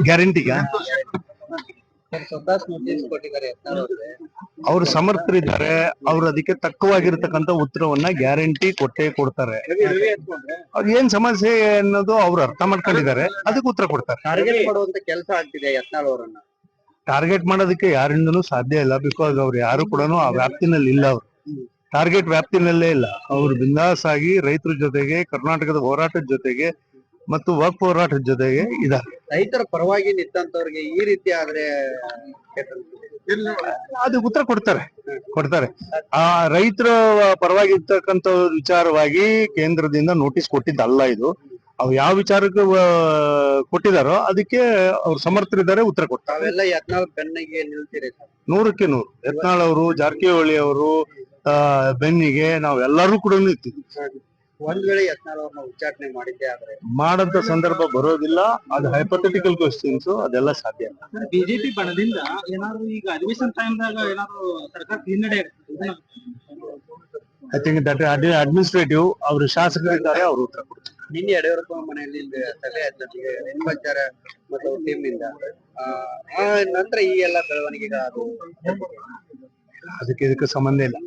ಗ್ಯಾರಂಟಿಗ ಸ್ವತಃ ನೋಟಿಸ್ ಕೊಟ್ಟಿದ್ದಾರೆ ಯತ್ನಾಳ್ ಅವ್ರಿಗೆ. ಅವರು ಸಮರ್ಥರಿದ್ದಾರೆ. ಅವ್ರು ಅದಕ್ಕೆ ತಕ್ಕವಾಗಿರ್ತಕ್ಕಂಥ ಉತ್ತರವನ್ನ ಗ್ಯಾರಂಟಿ ಕೊಟ್ಟೇ ಕೊಡ್ತಾರೆ. ಅವ್ರು ಏನ್ ಸಮಸ್ಯೆ ಅನ್ನೋದು ಅವ್ರು ಅರ್ಥ ಮಾಡ್ಕೊಂಡಿದ್ದಾರೆ, ಅದಕ್ಕೆ ಉತ್ತರ ಕೊಡ್ತಾರೆ. ಟಾರ್ಗೆಟ್ ಮಾಡುವಂತ ಕೆಲಸ ಆಗ್ತಿದೆ ಯತ್ನಾಳ್ ಅವರನ್ನ. ಟಾರ್ಗೆಟ್ ಮಾಡೋದಕ್ಕೆ ಯಾರಿಂದನೂ ಸಾಧ್ಯ ಇಲ್ಲ. ಬಿಕಾಸ್ ಅವ್ರು ಯಾರು ಕೂಡ ಆ ವ್ಯಾಪ್ತಿನಲ್ಲಿ ಇಲ್ಲ. ಅವ್ರು ಟಾರ್ಗೆಟ್ ವ್ಯಾಪ್ತಿನಲ್ಲೇ ಇಲ್ಲ. ಅವ್ರು ಬಿಂದಾಸ್ ಆಗಿ ರೈತರ ಜೊತೆಗೆ, ಕರ್ನಾಟಕದ ಹೋರಾಟದ ಜೊತೆಗೆ ಮತ್ತು ವಕ್ಫ್ ಹೋರಾಟದ ಜೊತೆಗೆ ಇದ್ದಾರೆ. ರೈತರ ಪರವಾಗಿ ನಿಂತಂತವ್ರಿಗೆ ಈ ರೀತಿ ಆದ್ರೆ ಅದು ಉತ್ತರ ಕೊಡ್ತಾರೆ. ಆ ರೈತರ ಪರವಾಗಿ ಇರ್ತಕ್ಕಂಥ ವಿಚಾರವಾಗಿ ಕೇಂದ್ರದಿಂದ ನೋಟಿಸ್ ಕೊಟ್ಟಿದ್ದಲ್ಲ ಇದು. ಅವ್ ಯಾವ ವಿಚಾರಕ್ಕೆ ಕೊಟ್ಟಿದಾರೋ ಅದಕ್ಕೆ ಅವ್ರು ಸಮರ್ಥರಿದ್ದಾರೆ, ಉತ್ತರ ಕೊಡ್ತಾರೆ. ಅವೆಲ್ಲ ಯತ್ನಾಳ್ ಬೆನ್ನಿಗೆ ನಿಲ್ತೀರಿ ಸರ್? 100ಕ್ಕೆ 100. ಯತ್ನಾಳ್ ಅವರು, ಜಾರಕಿಹೊಳಿ ಅವರು ಬೆನ್ನಿಗೆ ನಾವೆಲ್ಲರೂ ಕೂಡ ನಿಂತಿದ್ವಿ. ಒಂದ್ ವೇಳೆ ಯತ್ನಾಳ್ ಅವ್ರನ್ನ ಉಚ್ಚಾಟನೆ ಮಾಡಿದ್ದೆ ಆದ್ರೆ ಮಾಡಂತ ಸಂದರ್ಭ ಬರೋದಿಲ್ಲ. ಅದು ಹೈಪೋಥೆಟಿಕಲ್ ಕ್ವೆಶ್ಚನ್ಸ್, ಅದೆಲ್ಲ ಸಾಧ್ಯ ಇಲ್ಲ. ಬಿಜೆಪಿ ಬಣದಿಂದ ಏನಾದ್ರು ಈಗ ಅಧಿವೇಶನ ಟೈಮ್ದಾಗ ಏನಾದ್ರು ಸರ್ಕಾರ ಹಿನ್ನಡೆ ಐ ಥಿಂಕ್ ದಟ್ ಅಡ್ಮಿನಿಸ್ಟ್ರೇಟಿವ್. ಅವರು ಶಾಸಕರಿದ್ದಾರೆ, ಅವರು ಉತ್ತರ ಕೊಡ್ತಾರೆ. ನಿನ್ನೆ ಯಡಿಯೂರಪ್ಪ ಮನೆಯಲ್ಲಿ ಸಭೆ ಆಯ್ತು ರೇಣುಕಾಚಾರ ಮತ್ತು ಅವ್ರ ಟೀಮ್ ನಿಂದ. ನಂತರ ಈ ಎಲ್ಲ ಬೆಳವಣಿಗೆ ಅದಕ್ಕೆ ಇದಕ್ಕೆ ಸಂಬಂಧ ಇಲ್ಲ.